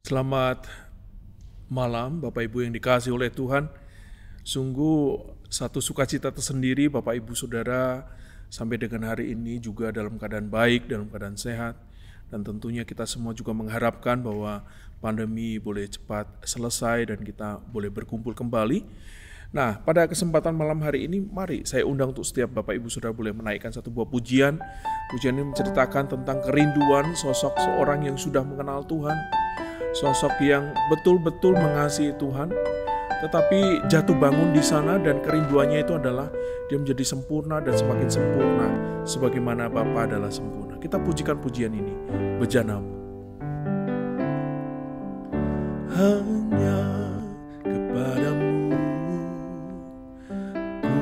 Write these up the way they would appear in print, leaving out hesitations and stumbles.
Selamat malam Bapak Ibu yang dikasihi oleh Tuhan. Sungguh satu sukacita tersendiri Bapak Ibu Saudara sampai dengan hari ini juga dalam keadaan baik, dalam keadaan sehat. Dan tentunya kita semua juga mengharapkan bahwa pandemi boleh cepat selesai dan kita boleh berkumpul kembali. Nah, pada kesempatan malam hari ini, mari saya undang untuk setiap Bapak Ibu Saudara boleh menaikkan satu buah pujian. Pujian ini menceritakan tentang kerinduan sosok seorang yang sudah mengenal Tuhan, sosok yang betul-betul mengasihi Tuhan, tetapi jatuh bangun di sana dan kerinduannya itu adalah dia menjadi sempurna dan semakin sempurna, sebagaimana Bapa adalah sempurna. Kita pujikan pujian ini, Bejanamu. Hanya kepadamu ku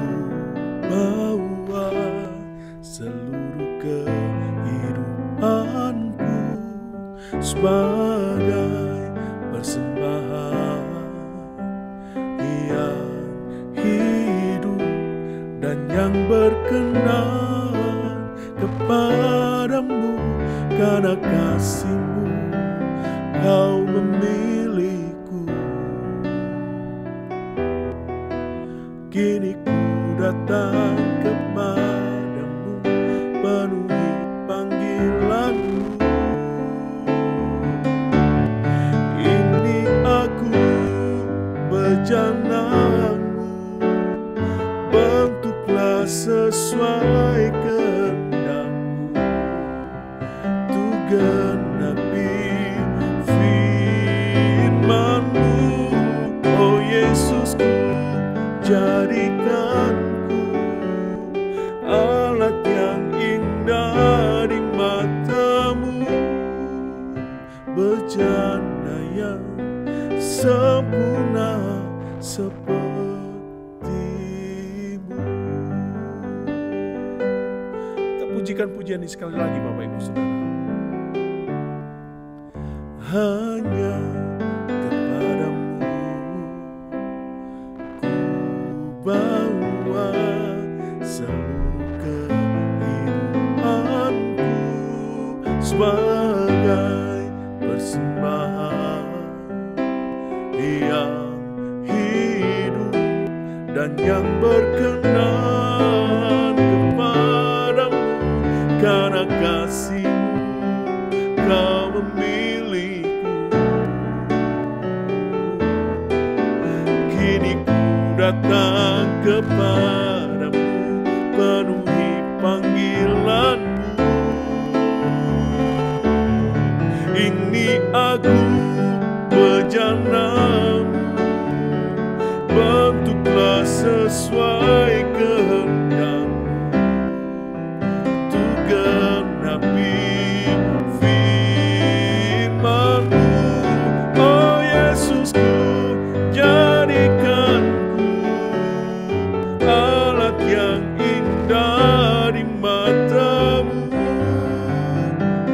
bawa seluruh kehidupanku sebagai persembahan yang hidup dan yang berkenan kepadamu, karena kasih-Mu Kau memilihku. Kini ku datang kepadamu, penuhi panggilan-Mu. Ini aku, bejana-Mu, bentuklah sesuai kehendak-Mu, tu genapi firman-Mu. Oh Yesus, ku jadikanku alat yang indah di mata-Mu, bejana yang sempurna seperti-Mu. Kita pujikan pujian ini sekali lagi Bapak Ibu Saudara. Hanya kepadamu ku bawa seluruh kehidupanku sebagai persembahan yang hidup dan yang berkenan kepadamu, karena kasih-Mu Kau memilihku. Kini ku datang kepadamu, penuhi panggilan-Mu. Ini aku, bejana-Mu, bentuklah sesuai kehendak-Mu, tu genapi firman-Mu. Oh Yesus, ku jadikanku alat yang indah di mata-Mu,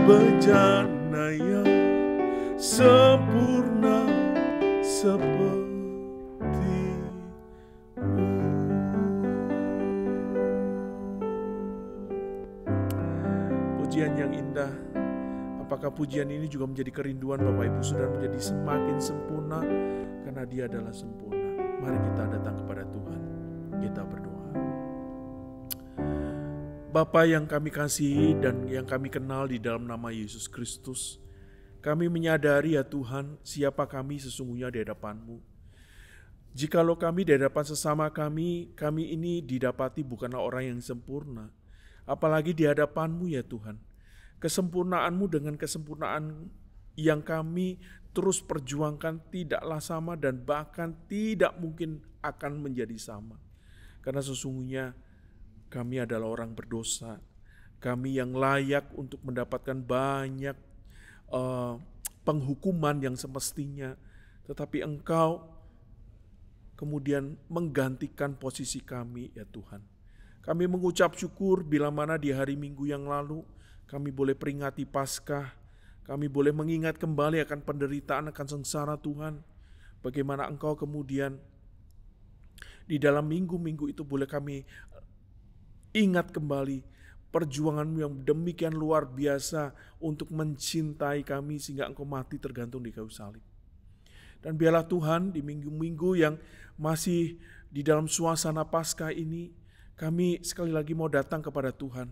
bejana yang sempurna seperti-Mu. Pujian yang indah. Apakah pujian ini juga menjadi kerinduan Bapak Ibu Saudara menjadi semakin sempurna karena Dia adalah sempurna. Mari kita datang kepada Tuhan. Kita berdoa. Bapa yang kami kasihi dan yang kami kenal di dalam nama Yesus Kristus, kami menyadari ya Tuhan, siapa kami sesungguhnya di hadapan-Mu. Jikalau kami di hadapan sesama kami ini didapati bukanlah orang yang sempurna, apalagi di hadapan-Mu ya Tuhan. Kesempurnaan-Mu dengan kesempurnaan yang kami terus perjuangkan tidaklah sama dan bahkan tidak mungkin akan menjadi sama. Karena sesungguhnya kami adalah orang berdosa, kami yang layak untuk mendapatkan banyak penghukuman yang semestinya, tetapi Engkau kemudian menggantikan posisi kami ya Tuhan. Kami mengucap syukur bila mana di hari Minggu yang lalu kami boleh peringati Paskah, kami boleh mengingat kembali akan penderitaan, akan sengsara Tuhan. Bagaimana Engkau kemudian di dalam minggu-minggu itu boleh kami ingat kembali perjuangan-Mu yang demikian luar biasa untuk mencintai kami sehingga Engkau mati tergantung di kayu salib. Dan biarlah Tuhan di minggu-minggu yang masih di dalam suasana Paskah ini, kami sekali lagi mau datang kepada Tuhan.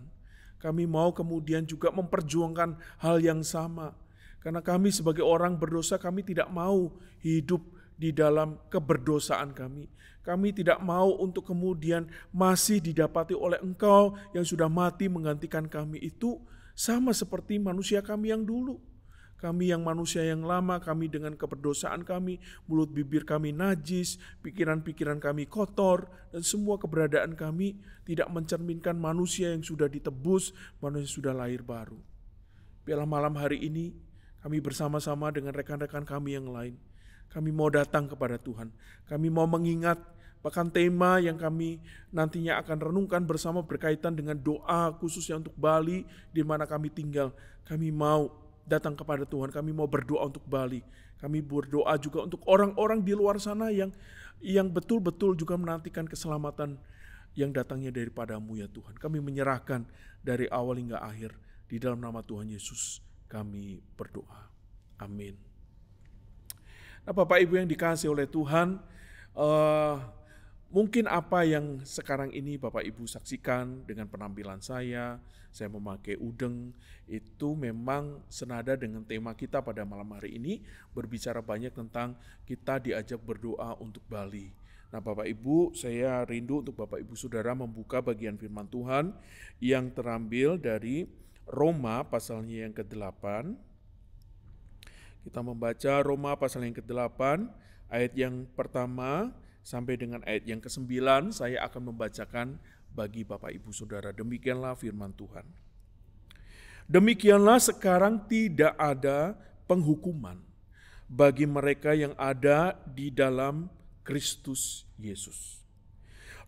Kami mau kemudian juga memperjuangkan hal yang sama. Karena kami sebagai orang berdosa, kami tidak mau hidup di dalam keberdosaan kami. Kami tidak mau untuk kemudian masih didapati oleh Engkau yang sudah mati menggantikan kami. Itu sama seperti manusia kami yang dulu. Kami yang manusia yang lama, kami dengan keberdosaan kami, mulut bibir kami najis, pikiran-pikiran kami kotor, dan semua keberadaan kami tidak mencerminkan manusia yang sudah ditebus, manusia yang sudah lahir baru. Biarlah malam hari ini kami bersama-sama dengan rekan-rekan kami yang lain, kami mau datang kepada Tuhan. Kami mau mengingat bahkan tema yang kami nantinya akan renungkan bersama berkaitan dengan doa khususnya untuk Bali di mana kami tinggal. Kami mau datang kepada Tuhan, kami mau berdoa untuk Bali. Kami berdoa juga untuk orang-orang di luar sana yang betul-betul juga menantikan keselamatan yang datangnya daripada-Mu ya Tuhan. Kami menyerahkan dari awal hingga akhir. Di dalam nama Tuhan Yesus kami berdoa. Amin. Nah, Bapak Ibu yang dikasihi oleh Tuhan, mungkin apa yang sekarang ini Bapak Ibu saksikan dengan penampilan saya memakai udeng, itu memang senada dengan tema kita pada malam hari ini, berbicara banyak tentang kita diajak berdoa untuk Bali. Nah Bapak Ibu, saya rindu untuk Bapak Ibu Saudara membuka bagian firman Tuhan yang terambil dari Roma pasalnya yang ke-8. Kita membaca Roma pasal yang ke-8, ayat yang pertama sampai dengan ayat yang ke-9, saya akan membacakan bagi Bapak Ibu Saudara. Demikianlah firman Tuhan. Demikianlah sekarang tidak ada penghukuman bagi mereka yang ada di dalam Kristus Yesus.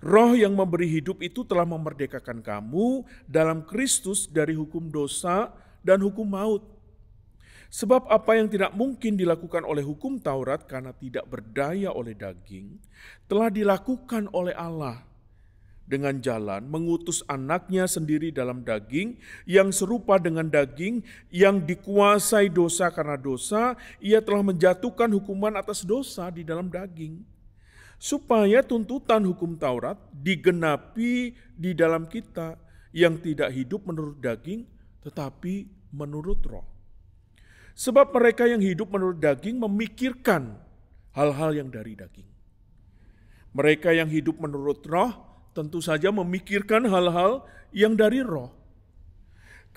Roh yang memberi hidup itu telah memerdekakan kamu dalam Kristus dari hukum dosa dan hukum maut. Sebab apa yang tidak mungkin dilakukan oleh hukum Taurat karena tidak berdaya oleh daging, telah dilakukan oleh Allah dengan jalan mengutus anaknya sendiri dalam daging yang serupa dengan daging yang dikuasai dosa karena dosa, ia telah menjatuhkan hukuman atas dosa di dalam daging. Supaya tuntutan hukum Taurat digenapi di dalam kita yang tidak hidup menurut daging tetapi menurut roh. Sebab mereka yang hidup menurut daging memikirkan hal-hal yang dari daging. Mereka yang hidup menurut roh tentu saja memikirkan hal-hal yang dari roh.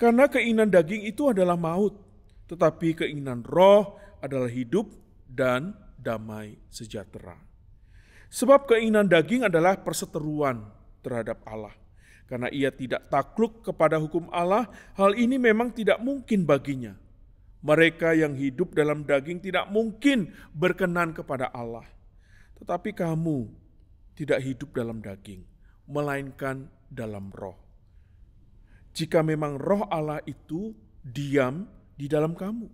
Karena keinginan daging itu adalah maut, tetapi keinginan roh adalah hidup dan damai sejahtera. Sebab keinginan daging adalah perseteruan terhadap Allah. Karena ia tidak takluk kepada hukum Allah, hal ini memang tidak mungkin baginya. Mereka yang hidup dalam daging tidak mungkin berkenan kepada Allah. Tetapi kamu tidak hidup dalam daging, melainkan dalam roh. Jika memang roh Allah itu diam di dalam kamu.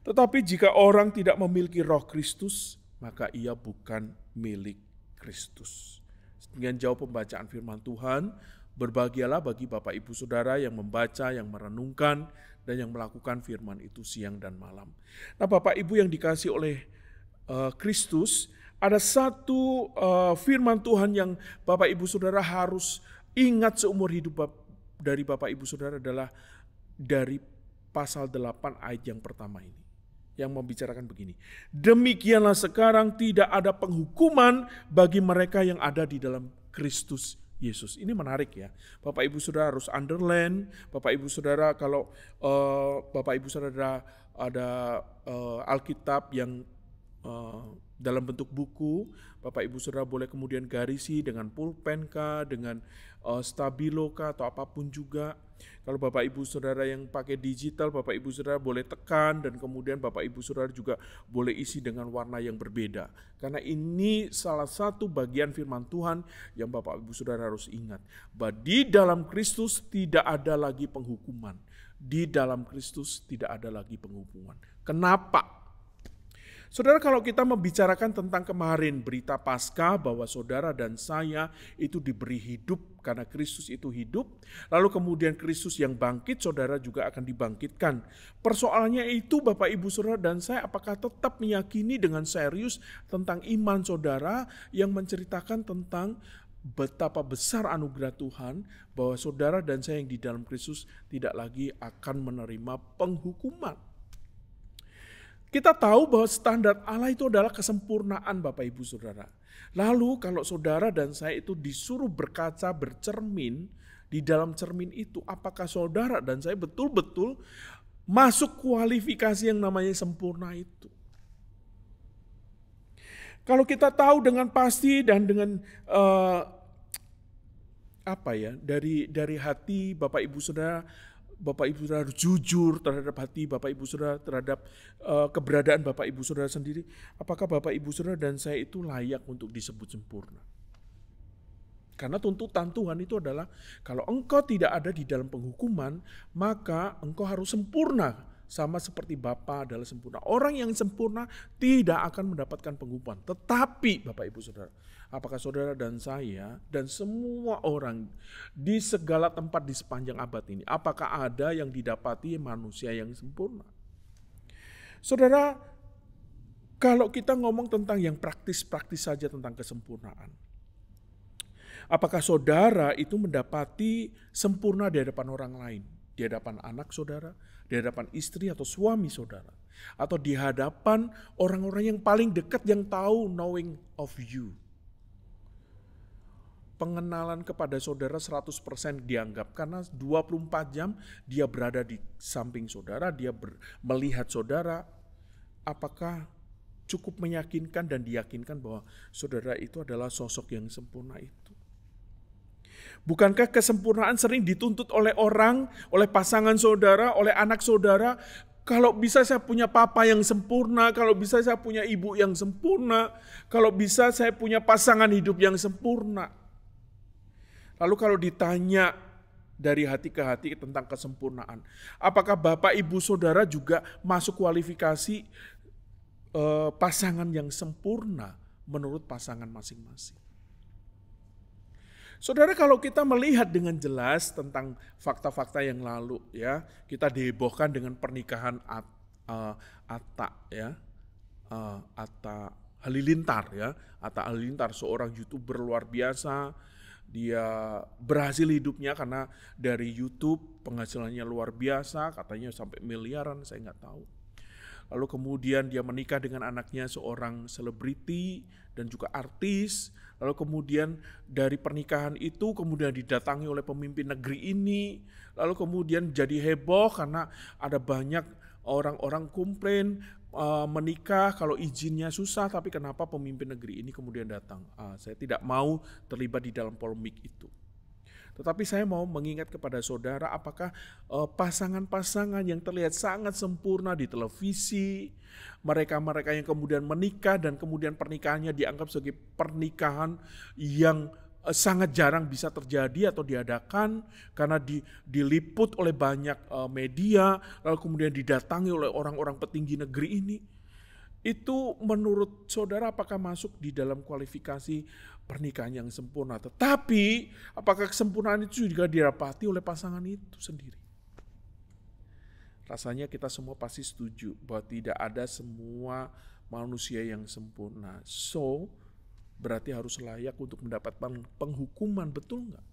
Tetapi jika orang tidak memiliki roh Kristus, maka ia bukan milik Kristus. Dengan jauh pembacaan firman Tuhan, berbahagialah bagi Bapak Ibu Saudara yang membaca, yang merenungkan, dan yang melakukan firman itu siang dan malam. Nah Bapak Ibu yang dikasihi oleh Kristus, ada satu firman Tuhan yang Bapak Ibu Saudara harus ingat seumur hidup dari Bapak Ibu Saudara adalah dari pasal 8 ayat yang pertama ini. Yang membicarakan begini, demikianlah sekarang tidak ada penghukuman bagi mereka yang ada di dalam Kristus Yesus. Ini menarik ya, Bapak Ibu Saudara harus underline. Bapak Ibu Saudara kalau Bapak Ibu Saudara ada Alkitab yang dalam bentuk buku, Bapak Ibu Saudara boleh kemudian garisi dengan pulpen kah, dengan stabilo kah, atau apapun juga. Kalau Bapak Ibu Saudara yang pakai digital, Bapak Ibu Saudara boleh tekan dan kemudian Bapak Ibu Saudara juga boleh isi dengan warna yang berbeda. Karena ini salah satu bagian firman Tuhan yang Bapak Ibu Saudara harus ingat. Bahwa di dalam Kristus tidak ada lagi penghukuman. Di dalam Kristus tidak ada lagi penghukuman. Kenapa? Saudara, kalau kita membicarakan tentang kemarin berita Paskah bahwa saudara dan saya itu diberi hidup karena Kristus itu hidup, lalu kemudian Kristus yang bangkit, saudara juga akan dibangkitkan. Persoalannya itu Bapak Ibu Saudara dan saya apakah tetap meyakini dengan serius tentang iman saudara yang menceritakan tentang betapa besar anugerah Tuhan bahwa saudara dan saya yang di dalam Kristus tidak lagi akan menerima penghukuman. Kita tahu bahwa standar Allah itu adalah kesempurnaan Bapak Ibu Saudara. Lalu kalau saudara dan saya itu disuruh berkaca, bercermin di dalam cermin itu, apakah saudara dan saya betul-betul masuk kualifikasi yang namanya sempurna itu? Kalau kita tahu dengan pasti dan dengan dari hati Bapak Ibu Saudara harus jujur terhadap hati Bapak Ibu Saudara, terhadap keberadaan Bapak Ibu Saudara sendiri. Apakah Bapak Ibu Saudara dan saya itu layak untuk disebut sempurna? Karena tuntutan Tuhan itu adalah kalau engkau tidak ada di dalam penghukuman, maka engkau harus sempurna. Sama seperti Bapa adalah sempurna. Orang yang sempurna tidak akan mendapatkan penghukuman. Tetapi Bapak Ibu Saudara, apakah saudara dan saya dan semua orang di segala tempat di sepanjang abad ini, apakah ada yang didapati manusia yang sempurna? Saudara, kalau kita ngomong tentang yang praktis-praktis saja tentang kesempurnaan, apakah saudara itu mendapati sempurna di hadapan orang lain? Di hadapan anak saudara, di hadapan istri atau suami saudara, atau di hadapan orang-orang yang paling dekat yang tahu knowing of you. Pengenalan kepada saudara 100% dianggap karena 24 jam dia berada di samping saudara, dia melihat saudara. Apakah cukup meyakinkan dan diyakinkan bahwa saudara itu adalah sosok yang sempurna itu? Bukankah kesempurnaan sering dituntut oleh orang, oleh pasangan saudara, oleh anak saudara? Kalau bisa saya punya papa yang sempurna, kalau bisa saya punya ibu yang sempurna, kalau bisa saya punya pasangan hidup yang sempurna. Lalu kalau ditanya dari hati ke hati tentang kesempurnaan, apakah Bapak Ibu Saudara juga masuk kualifikasi pasangan yang sempurna menurut pasangan masing-masing? Saudara, kalau kita melihat dengan jelas tentang fakta-fakta yang lalu, ya, kita dihebohkan dengan pernikahan Atta Halilintar, ya. Atta Halilintar, seorang YouTuber luar biasa. Dia berhasil hidupnya karena dari YouTube penghasilannya luar biasa, katanya sampai miliaran, saya nggak tahu. Lalu kemudian dia menikah dengan anaknya seorang selebriti dan juga artis. Lalu kemudian dari pernikahan itu kemudian didatangi oleh pemimpin negeri ini. Lalu kemudian jadi heboh karena ada banyak orang-orang komplain menikah kalau izinnya susah. Tapi kenapa pemimpin negeri ini kemudian datang? Saya tidak mau terlibat di dalam polemik itu. Tetapi saya mau mengingat kepada saudara, apakah pasangan-pasangan yang terlihat sangat sempurna di televisi, mereka-mereka yang kemudian menikah dan kemudian pernikahannya dianggap sebagai pernikahan yang sangat jarang bisa terjadi atau diadakan karena diliput oleh banyak media, lalu kemudian didatangi oleh orang-orang petinggi negeri ini. Itu menurut saudara apakah masuk di dalam kualifikasi pernikahan yang sempurna? Tetapi apakah kesempurnaan itu juga didapati oleh pasangan itu sendiri? Rasanya kita semua pasti setuju bahwa tidak ada semua manusia yang sempurna. So, berarti harus layak untuk mendapatkan penghukuman, betul nggak?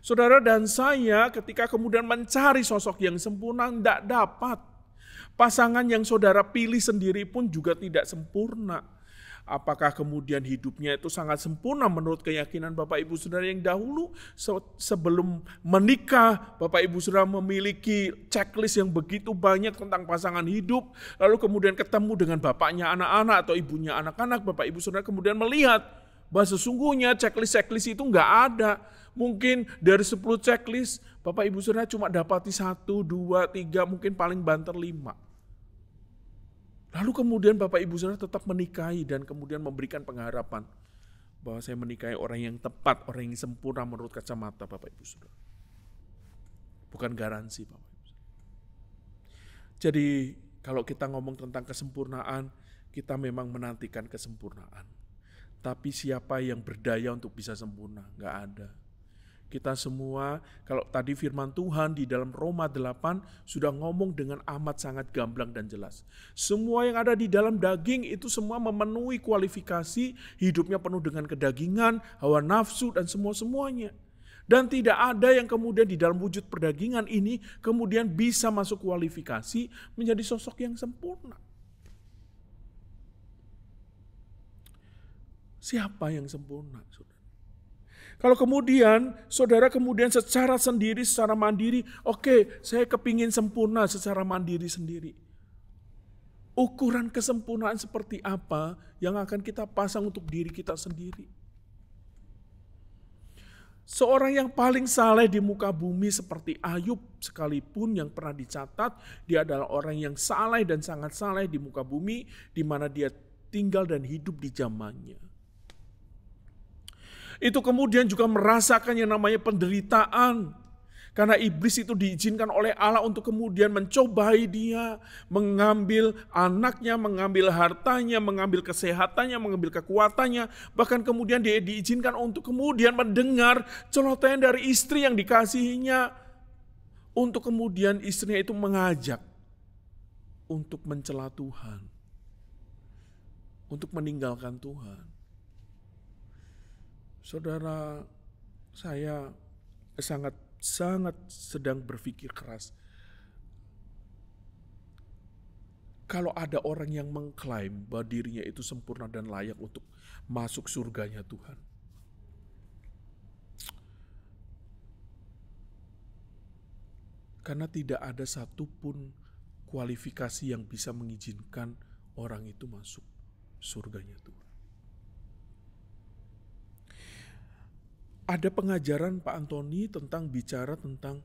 Saudara dan saya ketika kemudian mencari sosok yang sempurna tidak dapat. Pasangan yang saudara pilih sendiri pun juga tidak sempurna. Apakah kemudian hidupnya itu sangat sempurna menurut keyakinan Bapak Ibu Saudara yang dahulu sebelum menikah Bapak Ibu Saudara memiliki checklist yang begitu banyak tentang pasangan hidup, lalu kemudian ketemu dengan bapaknya anak-anak atau ibunya anak-anak, Bapak Ibu Saudara kemudian melihat bahwa sesungguhnya checklist itu enggak ada. Mungkin dari 10 checklist Bapak Ibu Saudara cuma dapati 1, 2, 3, mungkin paling banter 5. Lalu kemudian Bapak Ibu Saudara tetap menikahi dan kemudian memberikan pengharapan bahwa saya menikahi orang yang tepat, orang yang sempurna menurut kacamata Bapak Ibu Saudara. Bukan garansi Bapak Ibu Saudara. Jadi kalau kita ngomong tentang kesempurnaan, kita memang menantikan kesempurnaan. Tapi siapa yang berdaya untuk bisa sempurna? Nggak ada. Kita semua, kalau tadi firman Tuhan di dalam Roma 8 sudah ngomong dengan amat sangat gamblang dan jelas. Semua yang ada di dalam daging itu semua memenuhi kualifikasi, hidupnya penuh dengan kedagingan, hawa nafsu dan semua-semuanya. Dan tidak ada yang kemudian di dalam wujud perdagingan ini kemudian bisa masuk kualifikasi menjadi sosok yang sempurna. Siapa yang sempurna, saudara? Kalau kemudian saudara secara sendiri, secara mandiri, oke, saya kepingin sempurna secara mandiri sendiri. Ukuran kesempurnaan seperti apa yang akan kita pasang untuk diri kita sendiri? Seorang yang paling saleh di muka bumi seperti Ayub sekalipun yang pernah dicatat, dia adalah orang yang saleh dan sangat saleh di muka bumi di mana dia tinggal dan hidup di zamannya. Itu kemudian juga merasakan yang namanya penderitaan. Karena iblis itu diizinkan oleh Allah untuk kemudian mencobai dia, mengambil anaknya, mengambil hartanya, mengambil kesehatannya, mengambil kekuatannya. Bahkan kemudian dia diizinkan untuk kemudian mendengar celotehan dari istri yang dikasihinya. Untuk kemudian istrinya itu mengajak untuk mencela Tuhan. Untuk meninggalkan Tuhan. Saudara, saya sangat sedang berpikir keras. Kalau ada orang yang mengklaim bahwa dirinya itu sempurna dan layak untuk masuk surganya Tuhan. Karena tidak ada satupun kualifikasi yang bisa mengizinkan orang itu masuk surganya Tuhan. Ada pengajaran Pak Antoni tentang bicara tentang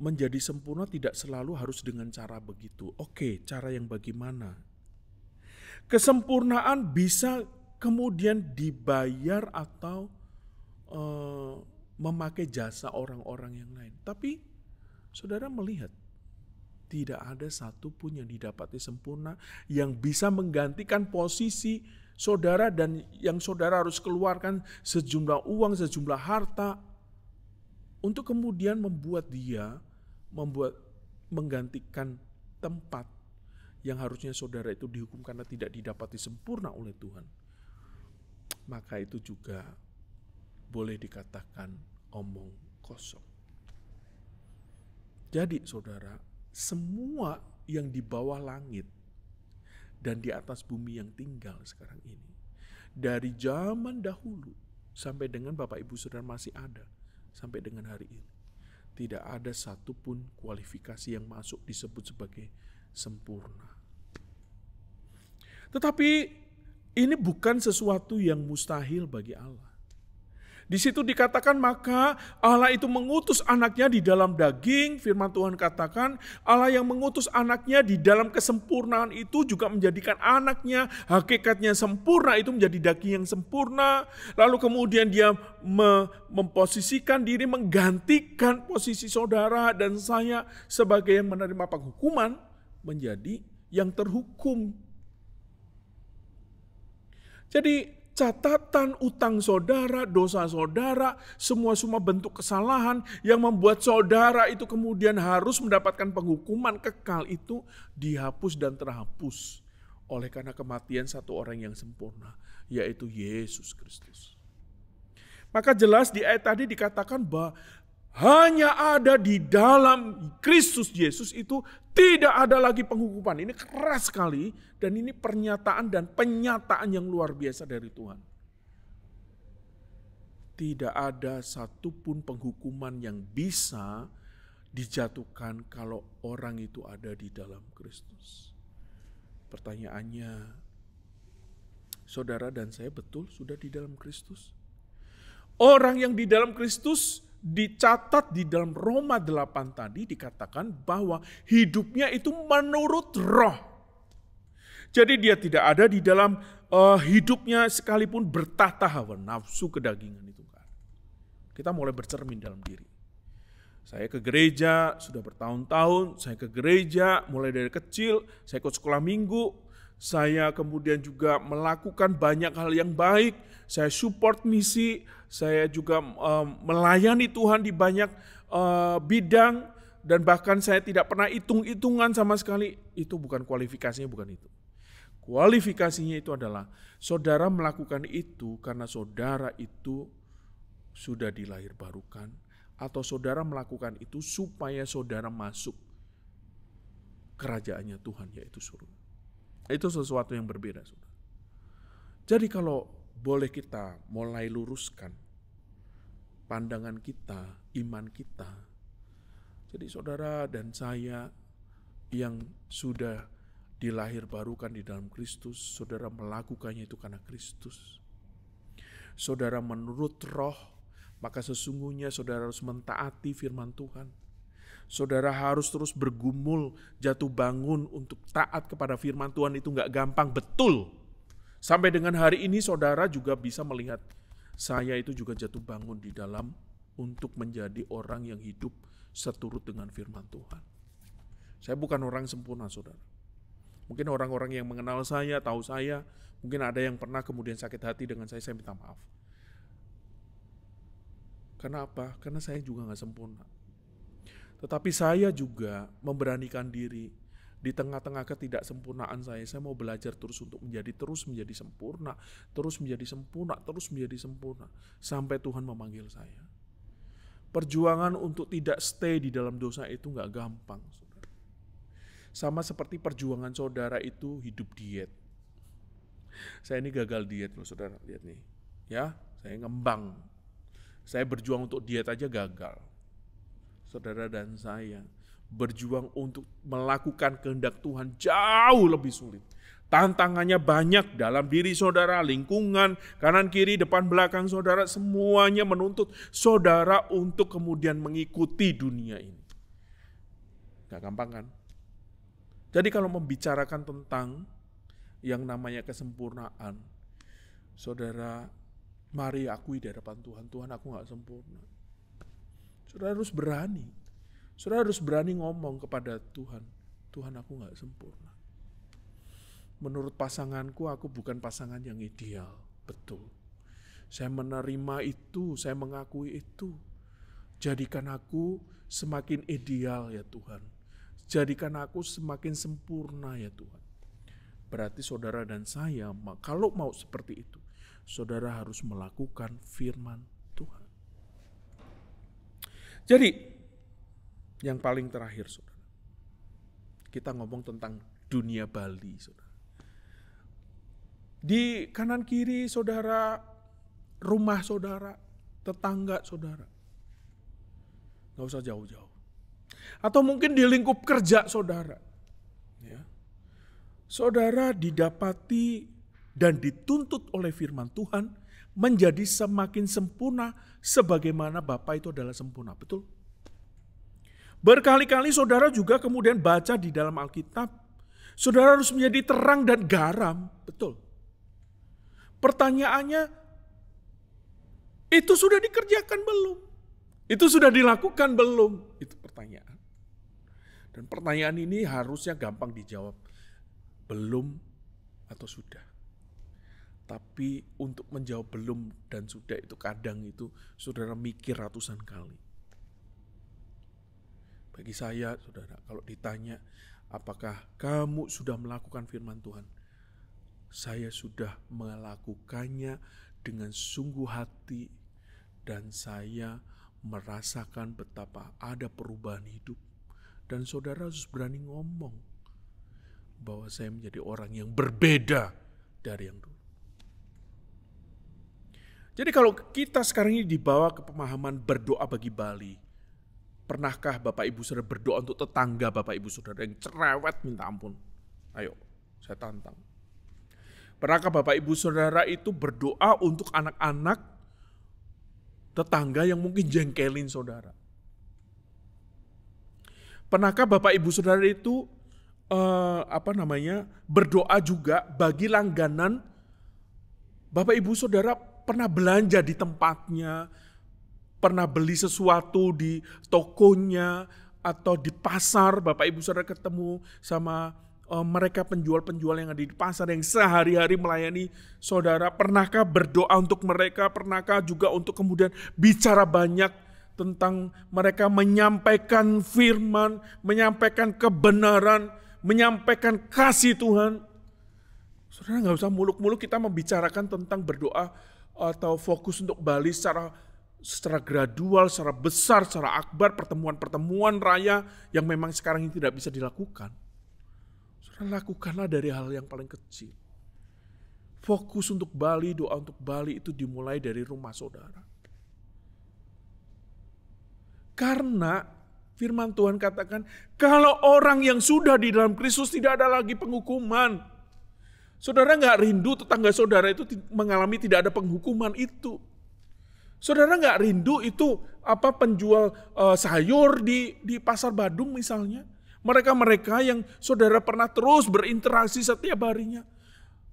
menjadi sempurna tidak selalu harus dengan cara begitu. Oke, cara yang bagaimana? Kesempurnaan bisa kemudian dibayar atau memakai jasa orang-orang yang lain. Tapi saudara melihat tidak ada satupun yang didapati sempurna yang bisa menggantikan posisi saudara dan yang saudara harus keluarkan sejumlah uang, sejumlah harta untuk kemudian menggantikan tempat yang harusnya saudara itu dihukum karena tidak didapati sempurna oleh Tuhan. Maka itu juga boleh dikatakan omong kosong. Jadi saudara, semua yang di bawah langit dan di atas bumi yang tinggal sekarang ini, dari zaman dahulu sampai dengan Bapak Ibu Saudara masih ada, sampai dengan hari ini, tidak ada satupun kualifikasi yang masuk disebut sebagai sempurna. Tetapi ini bukan sesuatu yang mustahil bagi Allah. Di situ dikatakan maka Allah itu mengutus anaknya di dalam daging. Firman Tuhan katakan Allah yang mengutus anaknya di dalam kesempurnaan itu juga menjadikan anaknya hakikatnya sempurna itu menjadi daging yang sempurna. Lalu kemudian dia memposisikan diri menggantikan posisi saudara dan saya sebagai yang menerima penghukuman menjadi yang terhukum. Jadi catatan utang saudara, dosa saudara, semua bentuk kesalahan yang membuat saudara itu kemudian harus mendapatkan penghukuman kekal itu dihapus dan terhapus oleh karena kematian satu orang yang sempurna, yaitu Yesus Kristus. Maka jelas di ayat tadi dikatakan bahwa hanya ada di dalam Kristus Yesus itu tidak ada lagi penghukuman. Ini keras sekali dan ini pernyataan dan penyataan yang luar biasa dari Tuhan. Tidak ada satupun penghukuman yang bisa dijatuhkan kalau orang itu ada di dalam Kristus. Pertanyaannya, saudara dan saya betul sudah di dalam Kristus? Orang yang di dalam Kristus dicatat di dalam Roma 8 tadi dikatakan bahwa hidupnya itu menurut roh. Jadi dia tidak ada di dalam hidupnya sekalipun bertata hawa nafsu kedagingan itu kan. Kita mulai bercermin dalam diri. Saya ke gereja sudah bertahun-tahun, saya ke gereja mulai dari kecil, saya ikut sekolah minggu, saya kemudian juga melakukan banyak hal yang baik, saya support misi, saya juga melayani Tuhan di banyak bidang, dan bahkan saya tidak pernah hitung-hitungan sama sekali. Itu bukan kualifikasinya, bukan itu. Kualifikasinya itu adalah saudara melakukan itu karena saudara itu sudah dilahirbarukan, atau saudara melakukan itu supaya saudara masuk kerajaannya Tuhan, yaitu surga. Itu sesuatu yang berbeda, saudara. Jadi kalau boleh kita mulai luruskan pandangan kita, iman kita. Jadi saudara dan saya yang sudah dilahirbarukan di dalam Kristus, saudara melakukannya itu karena Kristus. Saudara menurut roh, maka sesungguhnya saudara harus mentaati firman Tuhan. Saudara harus terus bergumul, jatuh bangun untuk taat kepada firman Tuhan. Itu gak gampang, betul. Sampai dengan hari ini saudara juga bisa melihat saya itu juga jatuh bangun di dalam untuk menjadi orang yang hidup seturut dengan firman Tuhan. Saya bukan orang sempurna, saudara. Mungkin orang-orang yang mengenal saya, tahu saya, mungkin ada yang pernah kemudian sakit hati dengan saya minta maaf. Kenapa? Karena saya juga gak sempurna. Tetapi saya juga memberanikan diri di tengah-tengah ketidaksempurnaan saya mau belajar terus untuk terus menjadi sempurna, terus menjadi sempurna, terus menjadi sempurna. Sampai Tuhan memanggil saya. Perjuangan untuk tidak stay di dalam dosa itu gak gampang, saudara. Sama seperti perjuangan saudara itu hidup diet. Saya ini gagal diet loh, saudara, lihat nih. Ya, saya ngembang. Saya berjuang untuk diet aja gagal. Saudara dan saya berjuang untuk melakukan kehendak Tuhan jauh lebih sulit. Tantangannya banyak dalam diri saudara, lingkungan, kanan kiri, depan belakang saudara, semuanya menuntut saudara untuk kemudian mengikuti dunia ini. Gak gampang kan? Jadi kalau membicarakan tentang yang namanya kesempurnaan, saudara, mari akui di hadapan Tuhan, Tuhan aku gak sempurna. Saudara harus berani. Saudara harus berani ngomong kepada Tuhan, Tuhan aku gak sempurna. Menurut pasanganku, aku bukan pasangan yang ideal. Betul. Saya menerima itu, saya mengakui itu. Jadikan aku semakin ideal ya Tuhan. Jadikan aku semakin sempurna ya Tuhan. Berarti saudara dan saya, kalau mau seperti itu, saudara harus melakukan firman Tuhan. Jadi, yang paling terakhir, saudara, kita ngomong tentang dunia Bali, saudara. Di kanan kiri, saudara, rumah saudara, tetangga saudara, gak usah jauh-jauh. Atau mungkin di lingkup kerja saudara, ya. Saudara didapati dan dituntut oleh firman Tuhan menjadi semakin sempurna sebagaimana Bapa itu adalah sempurna, betul? Berkali-kali saudara juga kemudian baca di dalam Alkitab, saudara harus menjadi terang dan garam, betul? Pertanyaannya, itu sudah dikerjakan belum? Itu sudah dilakukan belum? Itu pertanyaan. Dan pertanyaan ini harusnya gampang dijawab, belum atau sudah. Tapi untuk menjawab belum dan sudah itu kadang itu saudara mikir ratusan kali. Bagi saya, saudara, kalau ditanya apakah kamu sudah melakukan firman Tuhan? Saya sudah melakukannya dengan sungguh hati dan saya merasakan betapa ada perubahan hidup. Dan saudara harus berani ngomong bahwa saya menjadi orang yang berbeda dari yang dulu. Jadi kalau kita sekarang ini dibawa ke pemahaman berdoa bagi Bali, pernahkah Bapak Ibu Saudara berdoa untuk tetangga Bapak Ibu Saudara yang cerewet minta ampun? Ayo, saya tantang. Pernahkah Bapak Ibu Saudara itu berdoa untuk anak-anak tetangga yang mungkin jengkelin saudara? Pernahkah Bapak Ibu Saudara itu berdoa juga bagi langganan Bapak Ibu Saudara pernah belanja di tempatnya, pernah beli sesuatu di tokonya atau di pasar, Bapak Ibu Saudara ketemu sama mereka penjual-penjual yang ada di pasar yang sehari-hari melayani saudara, pernahkah berdoa untuk mereka? Pernahkah juga untuk kemudian bicara banyak tentang mereka menyampaikan firman, menyampaikan kebenaran, menyampaikan kasih Tuhan? Saudara, nggak usah muluk-muluk kita membicarakan tentang berdoa atau fokus untuk Bali secara gradual, secara besar, secara akbar, pertemuan-pertemuan raya yang memang sekarang ini tidak bisa dilakukan. Saudara, lakukanlah dari hal yang paling kecil. Fokus untuk Bali, doa untuk Bali itu dimulai dari rumah saudara. Karena firman Tuhan katakan, kalau orang yang sudah di dalam Kristus tidak ada lagi penghukuman. Saudara nggak rindu tetangga saudara itu mengalami tidak ada penghukuman itu. Saudara nggak rindu itu penjual sayur di pasar Badung misalnya. Mereka-mereka yang saudara pernah terus berinteraksi setiap harinya.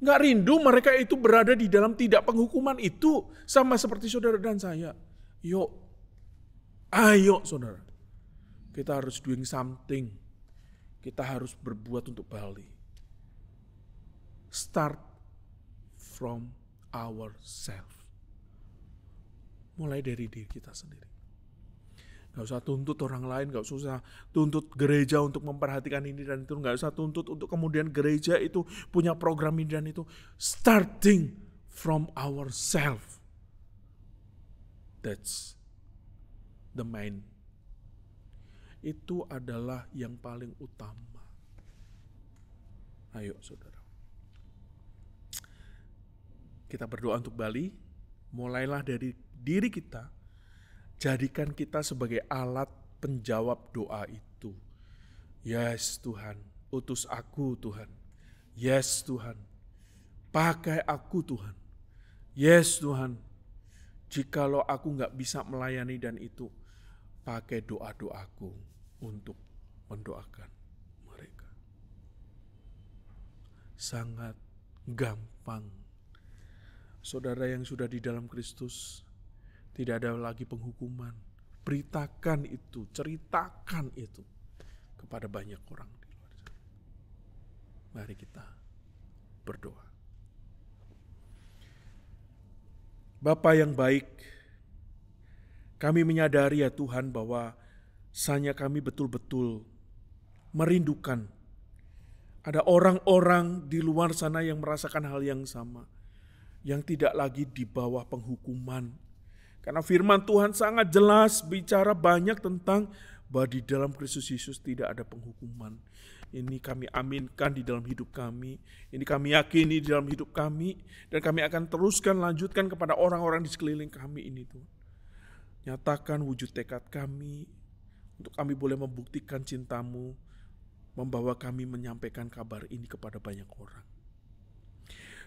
Nggak rindu mereka itu berada di dalam tidak penghukuman itu. Sama seperti saudara dan saya. Ayo saudara. Kita harus doing something. Kita harus berbuat untuk Bali. Start from ourselves. Mulai dari diri kita sendiri. Gak usah tuntut orang lain, gak usah tuntut gereja untuk memperhatikan ini dan itu. Gak usah tuntut untuk kemudian gereja itu punya program ini dan itu. Starting from ourselves. That's the main. Itu adalah yang paling utama. Ayo saudara. Kita berdoa untuk Bali, mulailah dari diri kita, jadikan kita sebagai alat penjawab doa itu. Yes Tuhan, utus aku Tuhan. Yes Tuhan, pakai aku Tuhan. Yes Tuhan, jikalau aku gak bisa melayani dan itu, pakai doa-doaku untuk mendoakan mereka. Sangat gampang. Saudara yang sudah di dalam Kristus, tidak ada lagi penghukuman. Beritakan itu, ceritakan itu kepada banyak orang di luar sana. Mari kita berdoa. Bapa yang baik, kami menyadari ya Tuhan bahwa hanya kami betul-betul merindukan. Ada orang-orang di luar sana yang merasakan hal yang sama. Yang tidak lagi di bawah penghukuman. Karena firman Tuhan sangat jelas bicara banyak tentang bahwa di dalam Kristus Yesus tidak ada penghukuman. Ini kami aminkan di dalam hidup kami. Ini kami yakini di dalam hidup kami. Dan kami akan teruskan lanjutkan kepada orang-orang di sekeliling kami ini Tuhan. Nyatakan wujud tekad kami. Untuk kami boleh membuktikan cinta-Mu. Membawa kami menyampaikan kabar ini kepada banyak orang.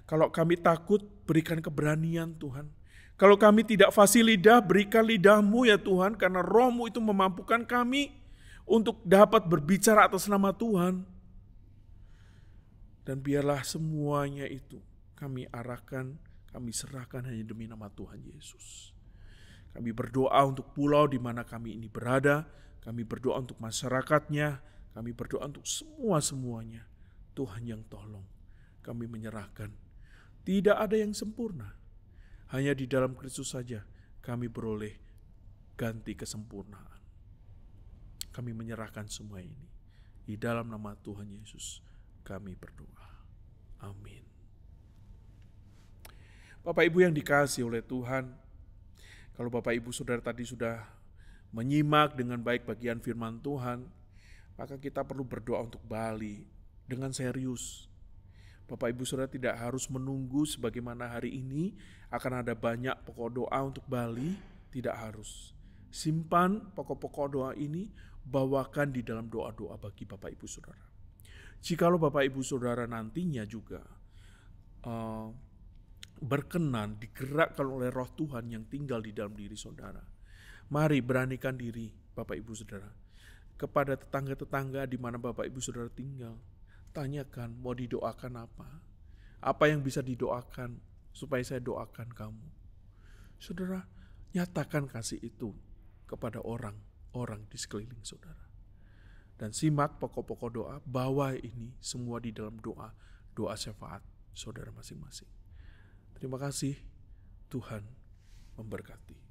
Kalau kami takut, berikan keberanian Tuhan. Kalau kami tidak fasih lidah, berikan lidah-Mu ya Tuhan. Karena Roh-Mu itu memampukan kami untuk dapat berbicara atas nama Tuhan. Dan biarlah semuanya itu kami arahkan, kami serahkan hanya demi nama Tuhan Yesus. Kami berdoa untuk pulau di mana kami ini berada. Kami berdoa untuk masyarakatnya. Kami berdoa untuk semuanya. Tuhan yang tolong. Kami menyerahkan. Tidak ada yang sempurna. Hanya di dalam Kristus saja kami beroleh ganti kesempurnaan. Kami menyerahkan semua ini. Di dalam nama Tuhan Yesus kami berdoa. Amin. Bapak Ibu yang dikasihi oleh Tuhan, kalau Bapak Ibu Saudara tadi sudah menyimak dengan baik bagian firman Tuhan, maka kita perlu berdoa untuk Bali dengan serius. Bapak Ibu Saudara tidak harus menunggu sebagaimana hari ini akan ada banyak pokok doa untuk Bali, tidak harus. Simpan pokok-pokok doa ini, bawakan di dalam doa-doa bagi Bapak Ibu Saudara. Jikalau Bapak Ibu Saudara nantinya juga berkenan digerakkan oleh Roh Tuhan yang tinggal di dalam diri saudara, mari beranikan diri Bapak Ibu Saudara kepada tetangga-tetangga di mana Bapak Ibu Saudara tinggal. Tanyakan mau didoakan apa yang bisa didoakan supaya saya doakan kamu. Saudara, nyatakan kasih itu kepada orang-orang di sekeliling saudara. dan simak pokok-pokok doa, bawa ini semua di dalam doa syafaat saudara masing-masing. Terima kasih, Tuhan memberkati.